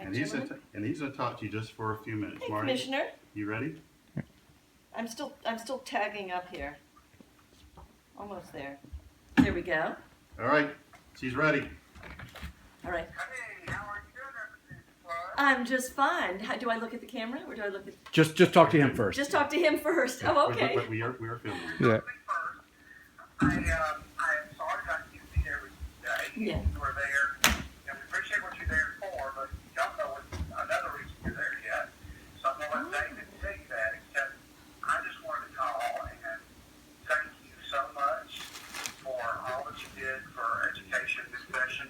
And he's gonna talk to you just for a few minutes. Hey, Marty, Commissioner. you ready? I'm still tagging up here. Almost there. There we go. All right, she's ready. All right. Hey, how are you doing, everything, Flora? I'm just fine. Do I look at the camera or do I look at? Just talk to him first. Just talk to him first. Oh, okay. But we are filming. Yeah. I am sorry not to be there with you today. Yeah. You were there, and we appreciate what you're there for, but you don't know what another reason you're there yet. So I'm going to let David tell you that, except I just wanted to call and thank you so much for all that you did for education this session.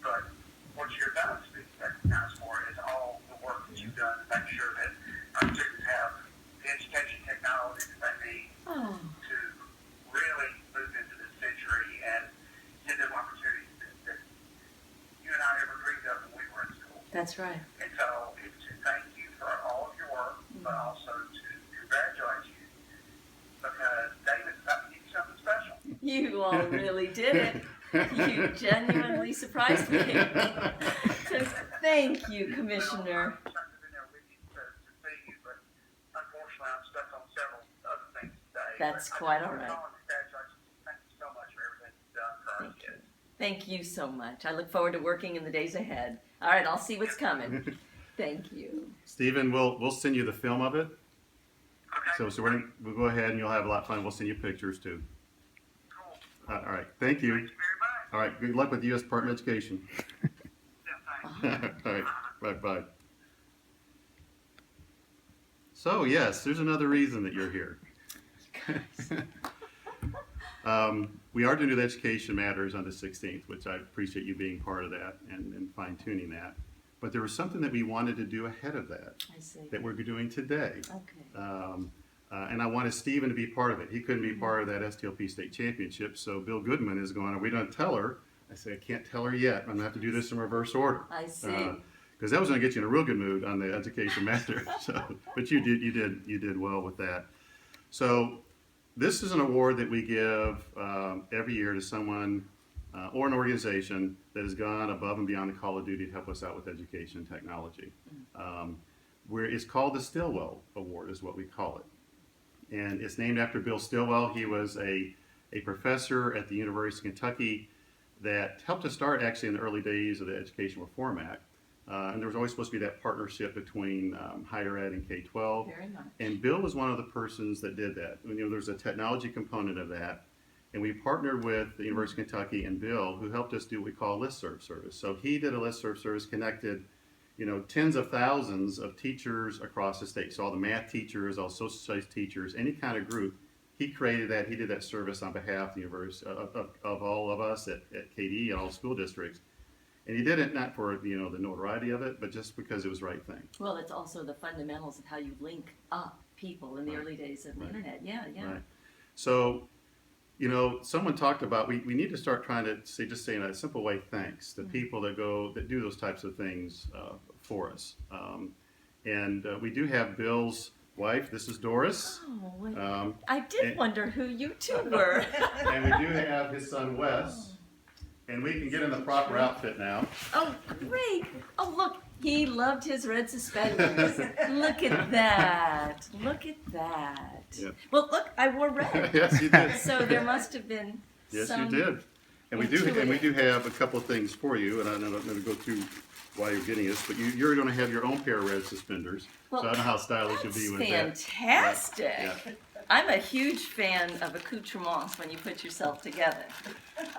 But what you're not to be recognized for is all the work that you've done to make sure that our students have the education technology that they need Oh, to really move into this century and give them opportunities that you and I ever dreamed of when we were in school. that's right. And so it's to thank you for all of your work, but also to congratulate you because David's about to give you something special. You all really did it. You genuinely surprised me. So thank you, Commissioner. I wish I could have been there with you to see you, but unfortunately I'm stuck on several other things today. That's But quite I all just right. wanna call and congratulate you. Thank you so much for everything you've done for our Thank you. kids. Thank you so much. I look forward to working in the days ahead. All right, I'll see what's coming. Thank you. Stephen, we'll send you the film of it. Okay. So we'll go ahead and you'll have a lot of fun. We'll send you pictures too. Cool. All right, thank you. Thank you very much. All right, good luck with the U.S. Department of Education. Yeah, thanks. All right, bye. So yes, there's another reason that you're here. We are doing the Education Matters on the 16th, which I appreciate you being part of that and fine tuning that. But there was something that we wanted to do ahead of that, I see. that we're doing today. Okay. And I wanted Stephen to be part of it. He couldn't be part of that STLP state championship, so Bill Goodman is going, are we going to tell her? I said, I can't tell her yet. I'm going to have to do this in reverse order. I see. Because that was going to get you in a real good mood on the Education Matters. So, but you did well with that. So this is an award that we give every year to someone or an organization that has gone above and beyond the call of duty to help us out with education and technology. Where it's called the Stilwell Award is what we call it. And it's named after Bill Stilwell. He was a professor at the University of Kentucky that helped us start actually in the early days of the Education Reform Act. And there was always supposed to be that partnership between higher ed and K-12. Very much. And Bill was one of the persons that did that. You know, there's a technology component of that. And we partnered with the University of Kentucky and Bill, who helped us do what we call a listserv service. So he did a listserv service, connected, you know, tens of thousands of teachers across the state. So all the math teachers, all social studies teachers, any kind of group. He created that. He did that service on behalf of the university, of all of us at KD and all school districts. And he did it not for, you know, the notoriety of it, but just because it was the right thing. Well, it's also the fundamentals of how you link up people in the early days of the internet. Yeah. Right. So, you know, someone talked about we need to start trying to say in a simple way, thanks to people that do those types of things for us. And we do have Bill's wife. This is Doris. Oh, I did wonder who you two were. And we do have his son Wes. And we can get in the proper outfit now. Oh, great. Oh, look, he loved his red suspenders. Look at that. Look at that. Yep. Well, look, I wore red. Yes, you did. So there must have been Yes, some... you did. And we do have a couple of things for you, and I'm not going to go through why you're getting this, but you're going to have your own pair of red suspenders. Well, so I don't know how stylish you'll be with fantastic. that. Yeah. I'm a huge fan of accoutrements when you put yourself together.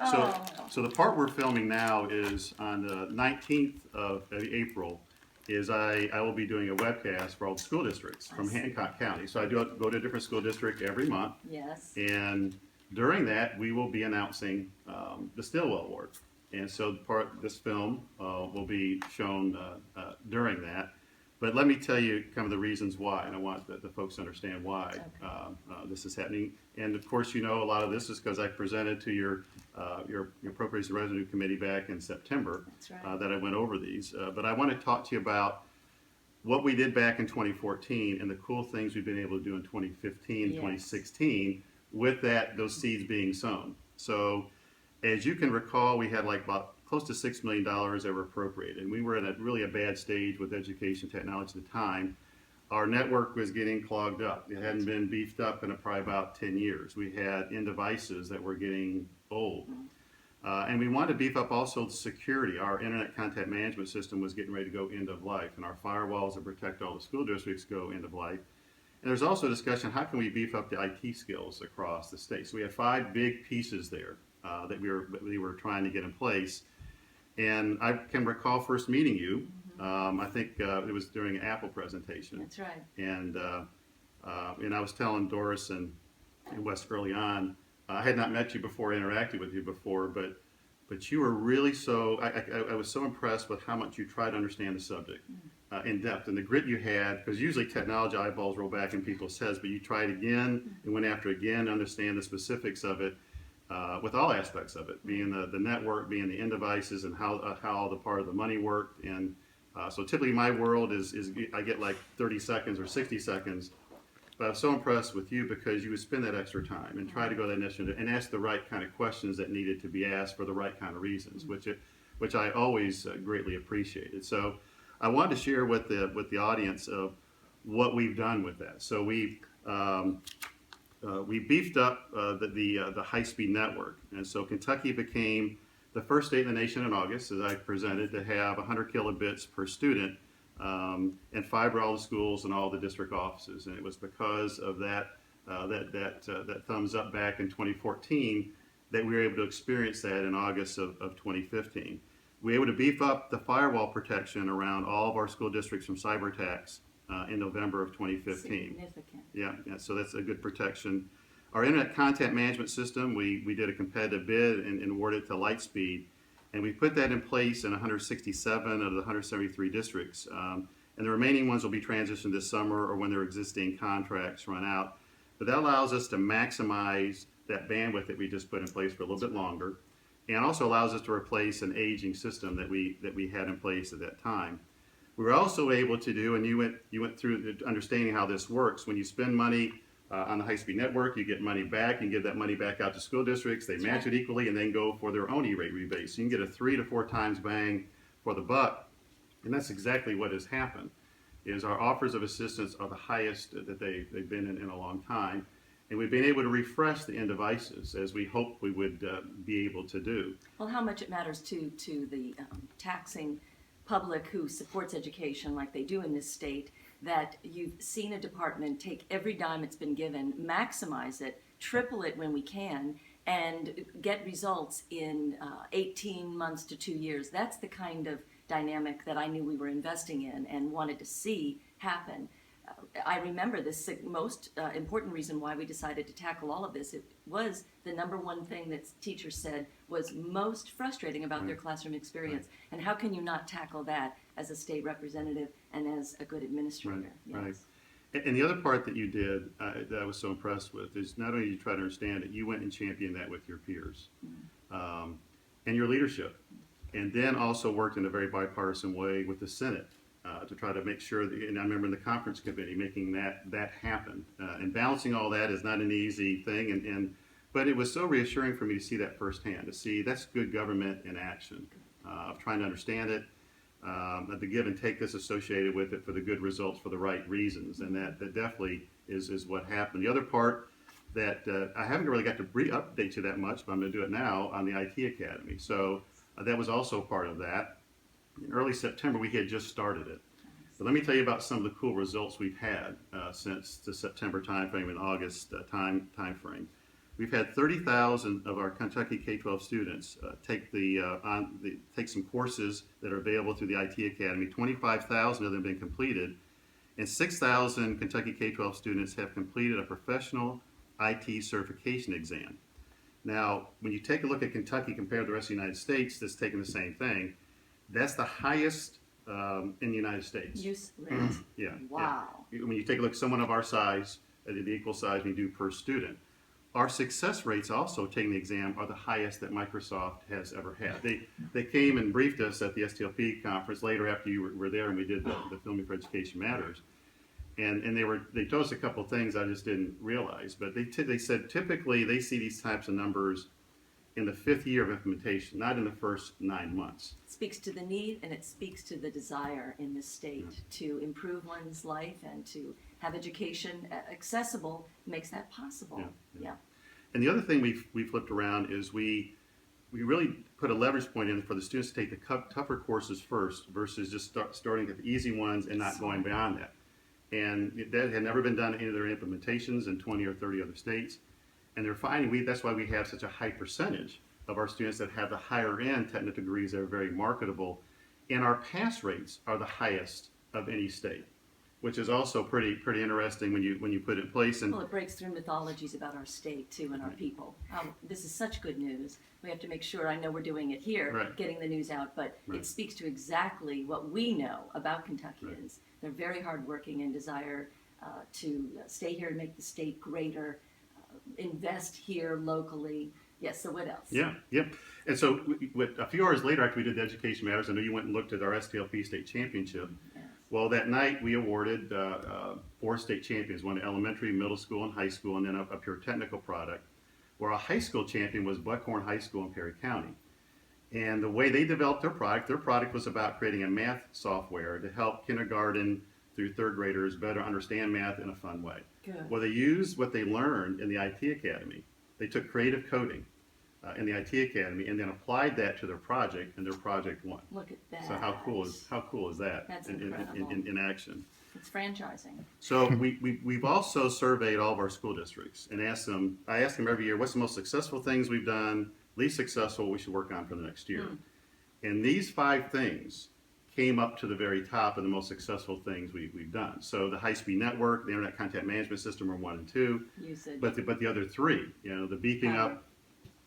Oh. So the part we're filming now is on the 19th of April. I will be doing a webcast for all the school districts from Hancock County. So I do go to a different school district every month. Yes. And during that, we will be announcing the Stilwell Award. And so this film will be shown during that. But let me tell you kind of the reasons why, and I want the folks to understand why this is happening. And of course, you know, a lot of this is because I presented to your Appropriations Revenue Committee back in September. That's right. That I went over these. But I want to talk to you about what we did back in 2014 and the cool things we've been able to do in 2015, Yes. 2016 with those seeds being sown. So As you can recall, we had like about close to $6 million that were appropriated. And we were in a bad stage with education technology at the time. Our network was getting clogged up. It hadn't been beefed up in probably about 10 years. We had end devices that were getting old. And we wanted to beef up also the security. Our internet content management system was getting ready to go end of life, and our firewalls that protect all the school districts go end of life. And there's also a discussion, how can we beef up the IT skills across the state? So we have 5 big pieces there that we were trying to get in place. And I can recall first meeting you. I think it was during an Apple presentation. That's right. And I was telling Doris and Wes early on, I had not met you before, interacted with you before, but you were really so. I was so impressed with how much you tried to understand the subject in depth and the grit you had. Because usually technology eyeballs roll back in people's heads, but you tried again and went after again to understand the specifics of it. With all aspects of it, being the network, being the end devices, and how the part of the money worked. And so typically my world is I get like 30 seconds or 60 seconds, but I was so impressed with you because you would spend that extra time and try to go that initiative and ask the right kind of questions that needed to be asked for the right kind of reasons, which I always greatly appreciated. So I wanted to share with the audience of what we've done with that. So we beefed up the high-speed network, and so Kentucky became the first state in the nation in August, as I presented, to have 100 kilobits per student and fiber all the schools and all the district offices. And it was because of that thumbs up back in 2014 that we were able to experience that in August of 2015. We were able to beef up the firewall protection around all of our school districts from cyber attacks in November of 2015. Significant. Yeah, so that's a good protection. Our internet content management system, we did a competitive bid and awarded it to Lightspeed, and we put that in place in 167 of the 173 districts. And the remaining ones will be transitioned this summer or when their existing contracts run out. But that allows us to maximize that bandwidth that we just put in place for a little bit longer, and also allows us to replace an aging system that we had in place at that time. We were also able to do, and you went through understanding how this works. When you spend money on the high-speed network, you get money back. You give that money back out to school districts. They match it equally and then go for their own E-rate rebates. So you can get a 3 to 4 times bang for the buck, and that's exactly what has happened. Is our offers of assistance are the highest that they've been in a long time, and we've been able to refresh the end devices as we hoped we would be able to do. Well, how much it matters to the taxing public who supports education like they do in this state, that you've seen a department take every dime it's been given, maximize it, triple it when we can, and get results in 18 months to 2 years. That's the kind of dynamic that I knew we were investing in and wanted to see happen. I remember this most important reason why we decided to tackle all of this. It was the number one thing that teachers said was most frustrating about their classroom experience. And how can you not tackle that as a state representative and as a good administrator? Right. And the other part that you did that I was so impressed with is not only did you try to understand it, you went and championed that with your peers and your leadership. And then also worked in a very bipartisan way with the Senate. To try to make sure that, and I remember in the conference committee making that happen, and balancing all that is not an easy thing, but it was so reassuring for me to see that firsthand, to see that's good government in action, of trying to understand it, the give and take that's associated with it for the good results for the right reasons, and that definitely is what happened. The other part that I haven't really got to update you that much, but I'm going to do it now on the IT Academy. So that was also part of that. In early September, we had just started it. So let me tell you about some of the cool results we've had since the September timeframe and August timeframe. We've had 30,000 of our Kentucky K-12 students take some courses that are available through the IT Academy. 25,000 of them have been completed, and 6,000 Kentucky K-12 students have completed a professional IT certification exam. Now, when you take a look at Kentucky compared to the rest of the United States that's taking the same thing, that's the highest in the United States. Use rate. Yeah. Wow. Yeah. When you take a look at someone of our size, the equal size we do per student, our success rates also taking the exam are the highest that Microsoft has ever had. They came and briefed us at the STLP conference later after you were there, and we did the Filming for Education Matters. And they told us a couple of things I just didn't realize. But they said typically they see these types of numbers in the 5th year of implementation, not in the first 9 months. It speaks to the need, and it speaks to the desire in this state to improve one's life and to have education accessible makes that possible. Yeah. And the other thing we flipped around is we really put a leverage point in for the students to take the tougher courses first versus just starting at the easy ones and not going beyond that. And that had never been done in any of their implementations in 20 or 30 other states. And they're finding that's why we have such a high percentage of our students that have the higher end technical degrees that are very marketable. And our pass rates are the highest of any state, which is also pretty interesting when you put it in place. And well, it breaks through mythologies about our state too and our people. This is such good news. We have to make sure, I know we're doing it here, getting the news out, but it speaks to exactly what we know about Kentuckians. They're very hardworking and desire to stay here and make the state greater, invest here locally. Yes, so what else? Yeah. And so a few hours later after we did the Education Matters, I know you went and looked at our STLP state championship. Yes. Well, that night we awarded 4 state champions, one elementary, middle school, and high school, and then a pure technical product, where a high school champion was Buckhorn High School in Perry County. And the way they developed their product was about creating a math software to help kindergarten through 3rd graders better understand math in a fun way. Good. Well, they used what they learned in the IT Academy. They took creative coding in the IT Academy and then applied that to their project, and their project won. Look at that. So how cool is that? That's in action? It's franchising. So we've also surveyed all of our school districts and asked them. I ask them every year, what's the most successful things we've done, least successful we should work on for the next year. And these 5 things came up to the very top of the most successful things we've done. So the high-speed network, the internet content management system are 1 and 2. Usage. But the other 3, the beefing up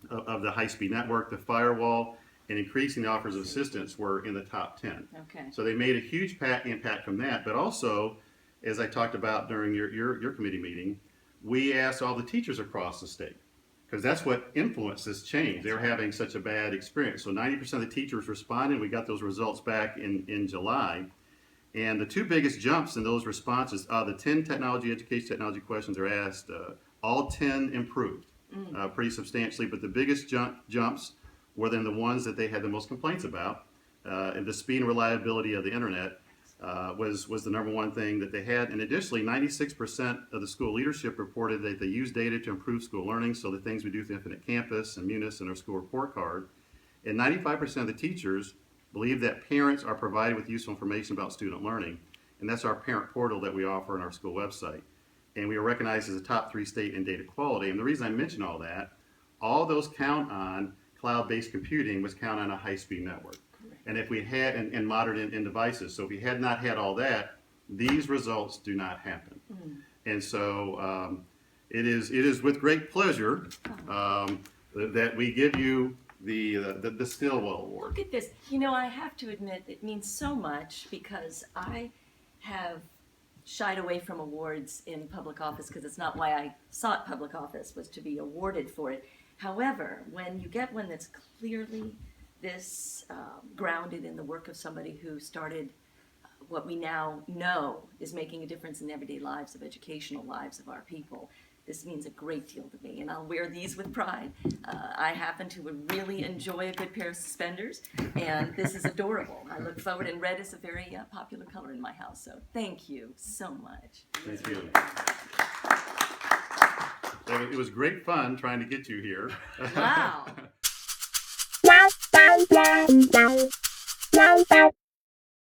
of the high-speed network, the firewall, and increasing the offers of assistance were in the top 10. Okay. So they made a huge impact from that. But also, as I talked about during your committee meeting, we asked all the teachers across the state, because that's what influenced this change. They were having such a bad experience. So 90% of the teachers responded. We got those results back in July. And the 2 biggest jumps in those responses, the 10 education technology questions are asked, all 10 improved pretty substantially, but the biggest jumps were then the ones that they had the most complaints about. And the speed and reliability of the internet was the number 1 thing that they had. And additionally, 96% of the school leadership reported that they use data to improve school learning, so the things we do through Infinite Campus and Munis and our school report card. And 95% of the teachers believe that parents are provided with useful information about student learning. And that's our parent portal that we offer on our school website. And we are recognized as a top 3 state in data quality. And the reason I mention all that, all those count on cloud-based computing, was count on a high-speed network. And if we had, and modern in devices, so if we had not had all that, these results do not happen. And so it is with great pleasure that we give you the Stilwell Award. Look at this. I have to admit, it means so much because I have shied away from awards in public office because it's not why I sought public office, was to be awarded for it. However, when you get one that's clearly this grounded in the work of somebody who started what we now know is making a difference in the everyday lives, of educational lives of our people, this means a great deal to me, and I'll wear these with pride. I happen to really enjoy a good pair of suspenders, and this is adorable. I look forward, and red is a very popular color in my house, so thank you so much. Thank you. Well, it was great fun trying to get you here. Wow.